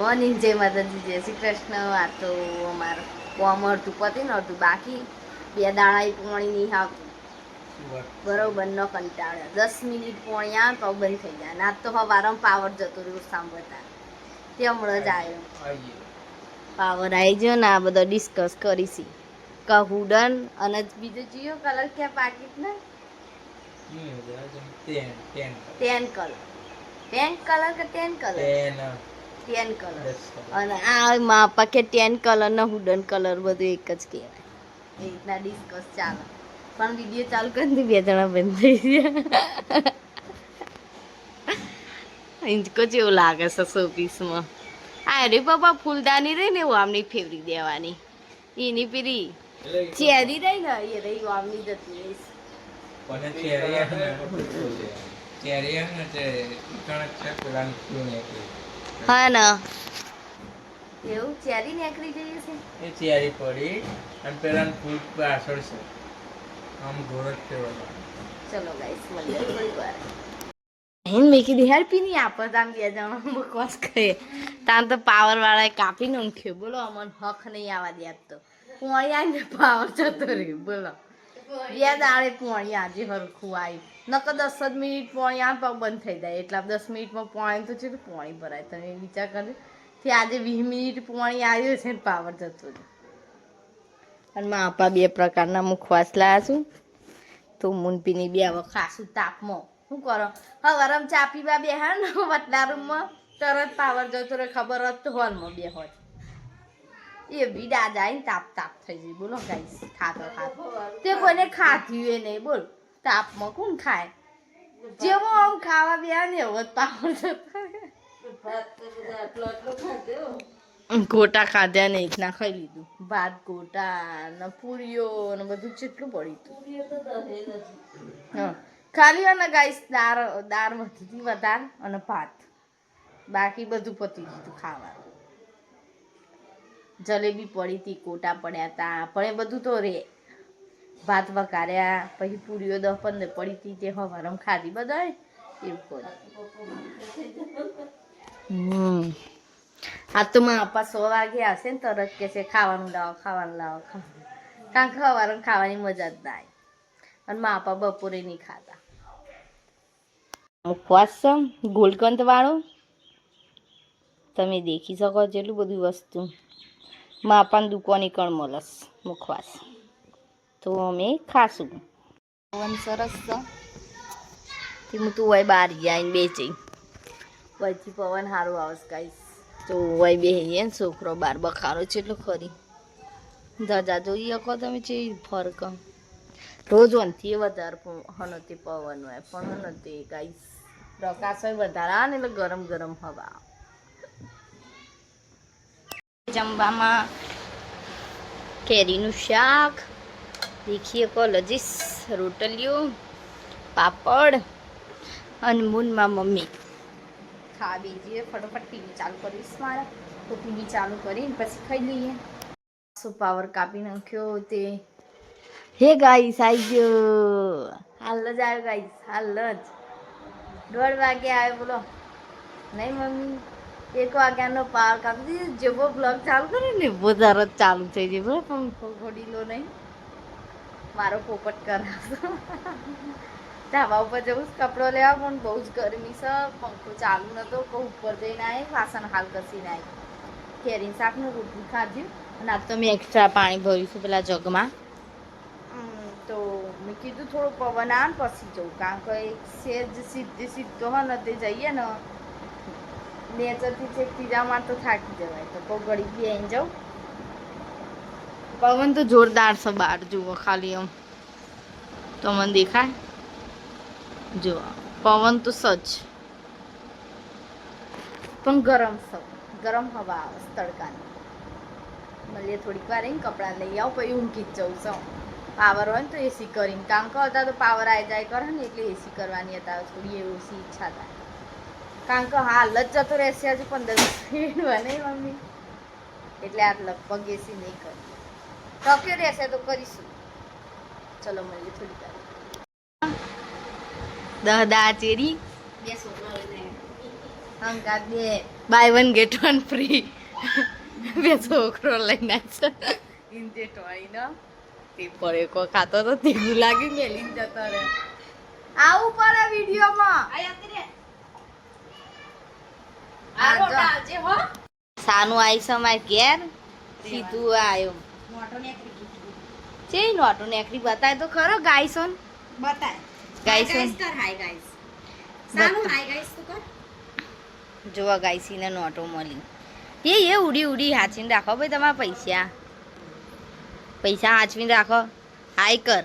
Morning જય માતાજી, જય શ્રી કૃષ્ણ. આ તો અમારું કોમ અડધું પતી ને અડધું બાકી. 2 દાડા પોણી નહીં આવતું બરોબર ન કંટાળે. 10 મિનિટ પોણી આવે તો બંધ થઈ જાય. ના તો વારંવાર પાવર જતો રહ્યો સાંભળતા તે હમણાં જ આવ્યો પાવર આવી ગયો ને. આ બધો ડિસ્કસ કરીશી કહુડન અને બીજો જીઓ કલર ક્યાં પાકીટ ને ટેન કલર કે ટેન કલર ટેન કલર. અને આ માપા કે ટેન કલર ને હુડન કલર બધું એક જ કહેવાય. એ રીતના ડિસ્કસ ચાલે. પણ વિડીયો ચાલુ કરીને 2 જણા બંધ થઈ ગયા. ઇંચકો જેવું લાગે છે શોપીસમાં. આ રે બાબા ફૂલદાની રહી ને આમની ફેવરી દેવાની. એની પેલી ચેરી રહી ને એ રહી આમની જતી રહીશ. હા ના એવું ચેરી નીકળી જઈએ છે. એ ચેરી પડી અને પેલા ફૂલ પાછળ છે આમ ઘોર જ ચલો ગાઈસ મળીએ થોડી વાર. મેં કીધી હેલ્પી નહીં આપત આમ 2 જણા બકવાસ કરે. તાન તો પાવર વાળાએ કાપી નાખ્યો. બોલો અમને હક નહીં આવવા દે. તો પોણી આવીને પાવર જતો રહ્યો. બોલો 2 દાડે પોણી આજે હરખું આવ્યું. નકર 10 જ મિનિટ પોણી આવે તો બંધ થઈ જાય. એટલા 10 મિનિટમાં પોણી તો છે પોણી ભરાય. તમે વિચાર કર્યો કે આજે 20 મિનિટ પોણી આવ્યું છે ને પાવર જતો રહ્યો. અને માં આપા 2 પ્રકારના મુખવાસ લાવ્યા છું. તો મુનપીની 2 હવે ખાસું તાપમાં શું કરો હવારમ ચા પીવા બેહા ને વટલા રૂમમાં તરત પાવર જતો રહે. ખબર હોત તો હોલમાં બે હોત એ બી દાદા આવીને તાપ થઈ જાય. બોલો ગાઈસ ખાતો તે કોઈને ખાધ્યું એ નહીં. બોલ તાપમાં કોણ ખાય? જેવો આમ ખાવા બેહા ને એવો પાવર જતો ગોટા ખાધ્યા ને એક ના ખાઈ લીધું. ભાત ગોટા ને પૂરીઓ ને બધું કેટલું પડ્યું હતું. હા ખાલી અને ગાઈસ દાળ વધી હતી વધારે અને ભાત. બાકી બધું પતી ગયું ખાવાનું. જલેબી પડી હતી, કોટા પડ્યા હતા પણ એ બધું તો રે. ભાત વઘાર્યા પછી પૂરીઓ 10-15 પડી હતી તે હવારમ ખાધી બધા એવું કર્યું. આ તો મારા પપ્પા 100 વાગે આવશે ને તરત કે છે ખાવાનું લાવો કારણ કે હવારમ ખાવાની મજા જ ના આવે. અને મારા પપ્પા બપોરે નહીં ખાતા. મુખવાસ ગોલકંદ વાળો તમે દેખી શકો જેટલું બધું વસ્તુ માપાન દુકાની કણ મળસ મુખવાસ. તો અમે ખાશું. પવન સરસ છે હું તું હોય બહાર જઈને બેચી વયથી પવન સારું આવશે ગાઈસ. તો વય બેહીએ ને છોકરો બહાર બખારો છે એટલું ખરી ધજા જોઈ શકો તમે છે ફરક. રોજ વનથી વધારે હનતે પવન હોય પણ હનતે ગાઈસ પ્રકાશ હોય વધારે આવે ને એટલે ગરમ ગરમ હવા. જમવામાં કેરીનું શાક દેખીએ કોલજીસ રોટલીઓ પાપડ અને મૂનમાં મમ્મી ખા બીજીએ. ફટોફટ ટીવી ચાલુ કરીશ મારે તો ટીવી ચાલુ કરીને પછી ખાઈ લઈએ. શું પાવર કાપી નાખ્યો તે. હે ગાઈસ આવી ગયો. હાલ જ આવ્યો ગાઈસ હાલ જ 1:30 વાગે આવ્યો. બોલો નહીં મમ્મી 1 વાગ્યાનો પાવર કાપી દીધો. જેવો બ્લોગ ચાલુ કરે ને એવો તરત ચાલુ થઈ જાય. બરાબર પંખો ઘોડી લો નહીં મારો પોપટ કરાવશો. ધાબા ઉપર જવું કપડો લેવા પણ બહુ જ ગરમી છે. પંખો ચાલુ નતો કહું ઉપર જઈને આવી વાસણ હાલ કસીને આવી. કેરીનું શાકનું રોટલી ખાધ્યું અને આજ તો મેં એક્સ્ટ્રા પાણી ભર્યું છું પેલા જગમાં. તો મેં કીધું થોડું પવન આવે ને પછી જવું કારણ કે એક સેજ સીધો હોય ને તે જઈએ ને નેચરથી ચેક ત્રીજામાં તો થાકી જવાય. તો કોઈ ઘડી બી આવીને જાઉં. પવન તો જોરદાર છે બહાર જુઓ ખાલી આમ તો મને દેખાય. જો પવન તો સજ પણ ગરમ છે. ગરમ હવા આવે તડકાની. મળીએ થોડીક વાર રહીને કપડાં લઈ આવું પછી ઊંઘી જ જવું છું. પાવર હોય ને તો એસી કરીને કામ કરતા તો પાવર આવી જાય કરે ને એટલે એસી કરવાની હતા થોડી ઓછી ઈચ્છા થાય. કારણ કે હાલ જ જતો રહેશે હજુ 15-20 મિનિટ બને મમ્મી એટલે આ લગભગ એસી નહીં કરી. ટક્યો રહેશે તો કરીશું. ચલો મળીએ થોડી વાર. 10 દા ચેરી 2 છોકરા લઈને અંગાત બે buy one get one free બે છોકરો લઈને આવશે ઇન્જે ટોઈનો તે પડે કો ખાતો તો તે લાગી મેલી જતો રે આવું પડે વિડીયોમાં સાનું આઈ સમાય ઘેર સીધું આયો છે નોટો નેકરી બતાય તો ખરો ગાઈસોન બતાય ગાઈસોન કર હાય ગાઈસ સાનું હાય ગાઈસ તો કર જોવા ગાઈસીને નોટો મળી એ ઉડી ઉડી હાચવીને રાખો ભાઈ તમારા પૈસા પૈસા હાચવીને રાખો હાય કર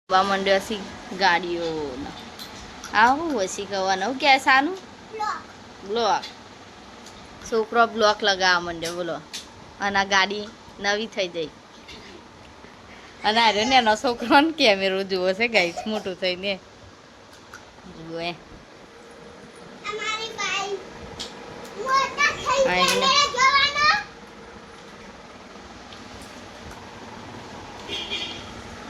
મંડ્યો હસી ગાડીઓ આવું હસી કહેવાનું કે સાનું બ્લોક છોકરો બ્લોક લગાવવા માંડ્યો બોલો અને આ ગાડી નવી થઈ જઈ અને અરે ને એનો છોકરો ને કેમેરો જુઓ છે ગાઈસ મોટું થઈને જુએ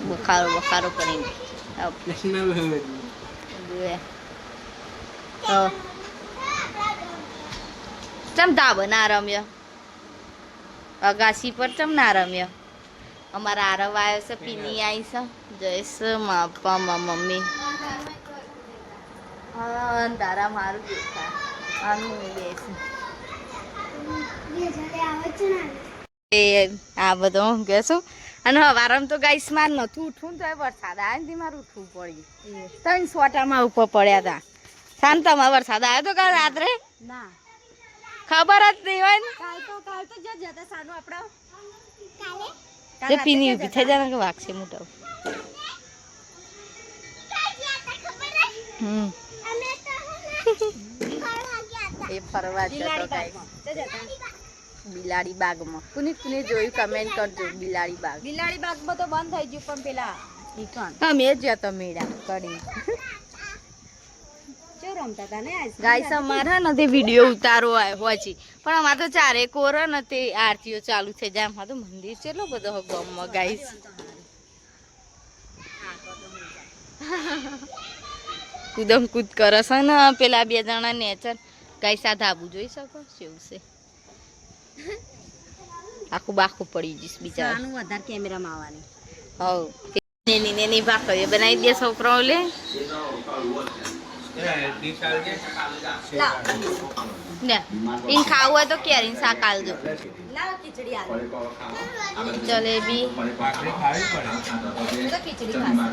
બખારો બખારો કરીને ચમ ધાબો ના રમ્યો અગાસી પર ચમ ના રમ્યો અમારા આરવ આવ્યો છે પીની આવી છે જઈશ મા પપ્પા મા મમ્મી હા તારા મારું દેખા આનું બેસ એ આ બધો કહેશું અને હવારમાં તો ગાઈસ માર નતું ઉઠવું તો વરસાદ આવ્યો ને મારું ઉઠવું પડ્યું 3 સોટામાં ઉપર પડ્યા હતા શાંતામાં વરસાદ આવ્યો તો કાલ રાત્રે ના ખબર જ નહીં હોય ને કાલ તો જતા સાનું આપડા જે પીની ઉભી થઈ જાય ને કે વાગશે મોટા એ ફરવા જતો ગાઈસ બિલાડી બાગમાં કોને કોને જોયું કમેન્ટ કરજો બિલાડી બાગમાં તો બંધ થઈ ગયું પણ પેલા ઈકણ અમે જ જતો મેળા કરી જો રમતા હતા ને આજ ગાઈસ અમારા ને તે વિડિયો ઉતારો હોય છે પણ અમાર તો ચારે કોર ને તે આરતીઓ ચાલુ થઈ જાય અમાર તો મંદિર છે એટલો બધો ગામમાં ગાઈસ કૂદમ કૂદ કરે છે ને પેલા બે જણા નેચર ગાઈસ આ ધાબુ જોઈ શકો કેવું છે આખું બાખું પડી જઈશ બિચારા સાનું વધારે કેમેરામાં આવવાની હવ નેની ભાખરીઓ બનાવી દે છોકરાઓ લે ને ઇન ખાવું હોય તો કેરીન શાક આલજો લાવ ખીચડી આલો જલેબી તો ખીચડી ખાસ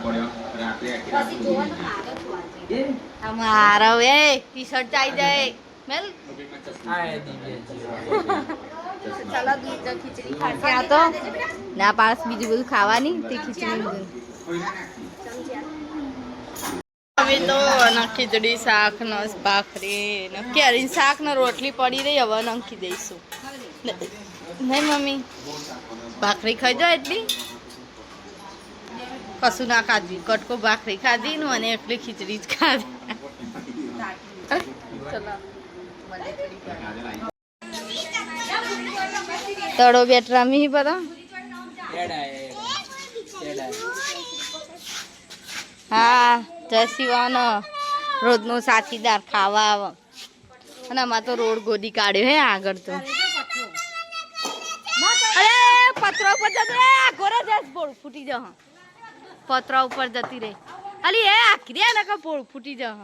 પછી જોવાનું આગળ જોવાનું અમારો એ ટી શર્ટ ચાઈ જાય મેલ ચાલો બીજો ખીચડી ખાશે આ તો ના પાસ બીજું બધું ખાવાની તે ખીચડી હવે તો ખીચડી શાક ને ભાખરી ને કેરી શાક ને રોટલી પડી રહી હવે નાખી દઈશું નહીં મમ્મી ભાખરી ખાઈ દો એટલી કશું ના ખાધી કટકો ભાખરી ખાધી ને અને એટલી ખીચડી જ ખાધી તળો બેટ રમી બધા હા જય શિવાનો રોજનો સાથીદાર ખાવા આવે અને આમાં તો રોડ ગોદી કાઢ્યો હે આગળ તો અરે પતરા ઉપર જતો રે ઘોડા જસ બોળ ફૂટી જા પતરા ઉપર જતી રે અલી એ આખી રે ને કે બોળ ફૂટી જા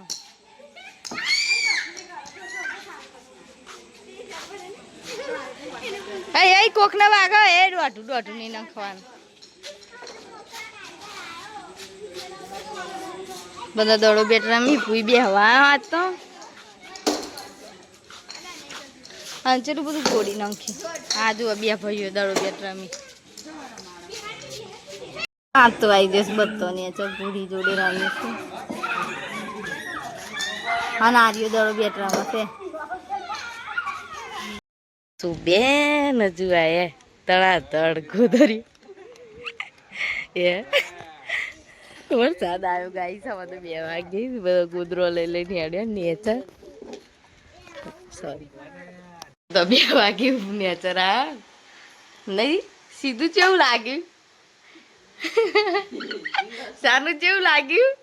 એ કોકને વાગો એ દોઢું નહીં નાખવાનું બધા દડો બેટ રમી ભૂઈ બે હવા આજ તો અંચેલું બધું ગોળી નાખી આ જુઓ બે ભાઈઓ દડો બેટ રમી હા તો આવી જશે બધો ને ભૂરી જોડે રમીશું હા નારીઓ દડો બેટ રમશે શું બેન હજુ આયે તળાતળ ગોદરી એ વરસાદ આવ્યો ગાઈ સવા તો 2 વાગે બધો ગોદરો લઈ લઈને હેડ્યા નેચર સોરી તો 2 વાગે નેચર આ નહીં સીધું કેવું લાગ્યું સાનું કેવું લાગ્યું?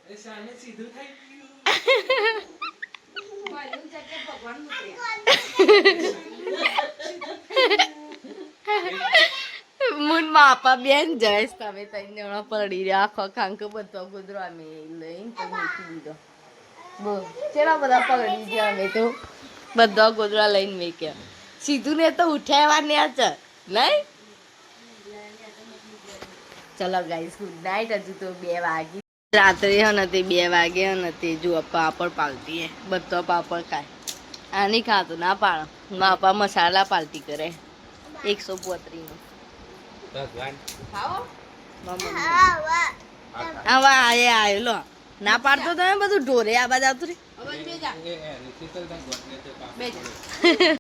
મુન માપા બેન જયેશ તમે ત્રણ જણા પડી રહ્યા આખો ખાંકો બધો ગુદરો અમે લઈને તો મૂકી દીધો બોલ ચેલા બધા પકડી ગયા અમે તો બધા ગોદરા લઈને મેક્યા સીધું ને તો ઉઠાવવા ને આ છે નહીં ચલો ગાઈસ ગુડ નાઇટ હજુ તો 2 વાગી રાત્રે હે ને તે 2 વાગે હે ને તે જો પાપડ પાલતી હે બધો પાપડ ખાય આ નહીં ખાતો ના પાડો માપા મસાલા પાલતી કરે 135 નો ભગવાન ખાઓ આવા આયો લો ના પાડતો તમે બધું ઢોરે આ બાજુ આવતું રે એ ઋષિકલ તને ગોઠવે છે પાપડ.